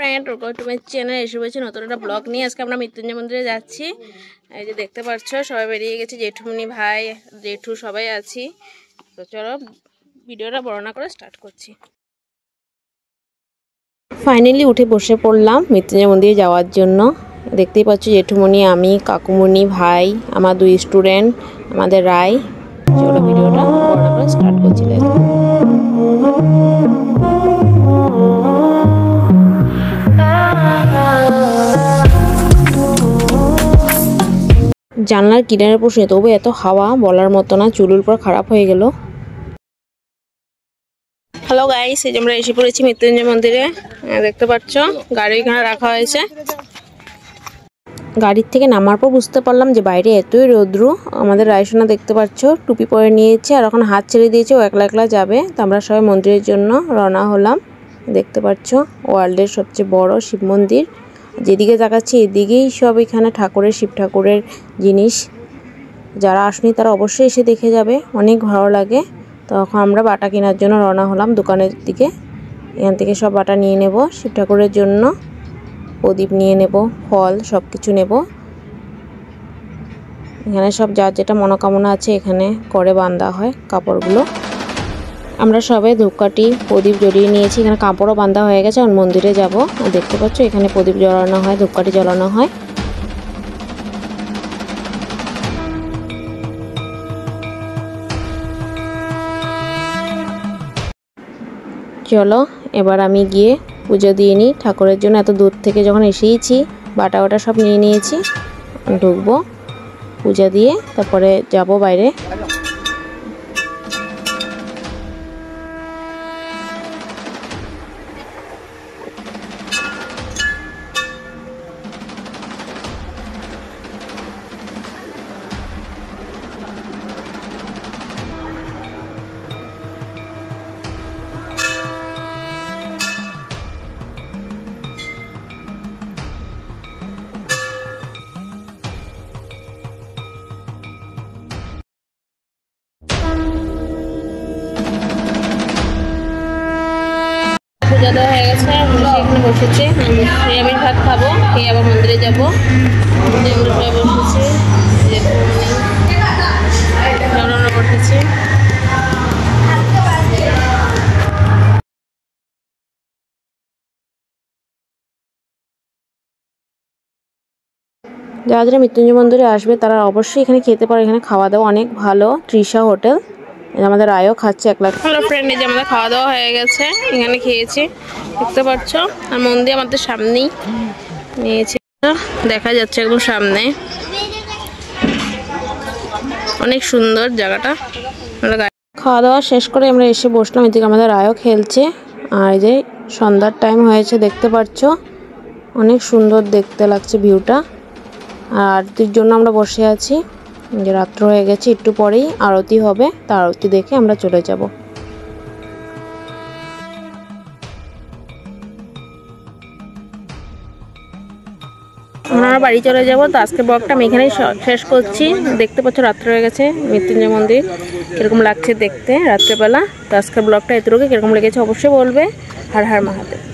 Friend welcome to my channel. এসে বলছি নতুন একটা ব্লগ নিয়ে। আজকে আমরা মৃত্যুঞ্জয় মন্দিরে যাচ্ছি। এই যে দেখতে পাচ্ছ সবাই বেরিয়ে গেছে, জেঠুমনি ভাই জেঠু সবাই আছি। তো চলো ভিডিওটা বর্ণনা করে স্টার্ট করছি। ফাইনালি উঠে বসে পড়লাম মৃত্যুঞ্জয় মন্দিরে যাওয়ার জন্য। দেখতেই পাচ্ছ জেঠুমনি, আমি, কাকুমনি, ভাই, আমার 2 স্টুডেন্ট, আমাদের রায়। চলো ভিডিওটা বর্ণনা করে স্টার্ট করছি। জানলার কিনারে বসে তবু এত হাওয়া বলার মতো না, চুলুর পর খারাপ হয়ে গেল। হ্যালো গাইস, এই যে আমরা এসে পড়েছি মৃত্যুঞ্জয় মন্দিরে। দেখতে পাচ্ছ গাড়ি এখানে রাখা হয়েছে। গাড়ির থেকে নামার পর বুঝতে পারলাম যে বাইরে এতই রৌদ্র। আমাদের রায়সোনা দেখতে পাচ্ছ টুপি পরে নিয়েছে আর এখন হাত ছেড়ে দিয়েছে, ও একলা একলা যাবে। তো আমরা সবাই মন্দিরের জন্য রওনা হলাম। দেখতে পাচ্ছ ওয়ার্ল্ডের সবচেয়ে বড় শিব মন্দির। যেদিকে তাকাচ্ছি এদিকেই সব এখানে ঠাকুরের, শিব ঠাকুরের জিনিস। যারা আসেনি তারা অবশ্যই এসে দেখে যাবে, অনেক ভালো লাগে। তখন আমরা বাটা কেনার জন্য রওনা হলাম দোকানের দিকে। এখান থেকে সব বাটা নিয়ে নেব শিব ঠাকুরের জন্য। প্রদীপ নিয়ে নেব, ফল সব কিছু নেব। এখানে সব যার যেটা মনোকামনা আছে এখানে করে বাঁধা হয় কাপড়গুলো। আমরা সবাই ধূপকাঠি প্রদীপ জ্বলিয়ে নিয়েছি। এখানে কাপড়ও বাঁধা হয়ে গেছে। আর মন্দিরে যাব, দেখতে পাচ্ছ এখানে প্রদীপ জ্বালানো হয়, ধূপকাঠি জ্বালানো হয়। চলো এবার আমি গিয়ে পুজো দিয়ে নিই ঠাকুরের জন্য। এত দূর থেকে যখন এসেইছি বাটা বাটা সব নিয়ে নিয়েছি। ঢুকবো পূজা দিয়ে, তারপরে যাব বাইরে। পূজা দেওয়া হয়ে গেছে, এখানে বসেছি। নিরামিষ ভাত খাবো, খেয়ে আবার মন্দিরে যাবো। আমরা সবাই বসেছি, বসেছি। যারা যারা মৃত্যুঞ্জয় মন্দিরে আসবে তারা অবশ্যই এখানে খেতে পারে। এখানে খাওয়া দাওয়া অনেক ভালো। তৃষা হোটেল, আমাদের রায়ও খাচ্ছে একলা। হ্যালো ফ্রেন্ড, এই যে আমাদের খাওয়া দাওয়া হয়ে গেছে, এখানে খেয়েছি দেখতে পাচ্ছ। আর মন্দির আমাদের সামনেই নিয়েছি, দেখা যাচ্ছে একদম সামনে। অনেক সুন্দর জায়গাটা। খাওয়া দাওয়া শেষ করে আমরা এসে বসলাম। এদিকে আমাদের রায়ও খেলছে। আর এই যে সন্ধ্যার টাইম হয়েছে, দেখতে পাচ্ছ অনেক সুন্দর দেখতে লাগছে ভিউটা। আর আরতির জন্য আমরা বসে আছি। যে রাত্র হয়ে গেছে, একটু পরেই আরতি হবে। তা আরতি দেখে আমরা চলে যাব। আমরা বাড়ি চলে যাব। তো আজকে ব্লগটা আমি এখানেই শেষ করছি। দেখতে পাচ্ছ রাত্র হয়ে গেছে, মৃত্যুঞ্জয় মন্দির কিরকম লাগছে দেখতে রাত্রেবেলা। তো আজকের ব্লগটা এতটুকু, কিরকম লেগেছে অবশ্যই বলবে। হর হর মহাদেব।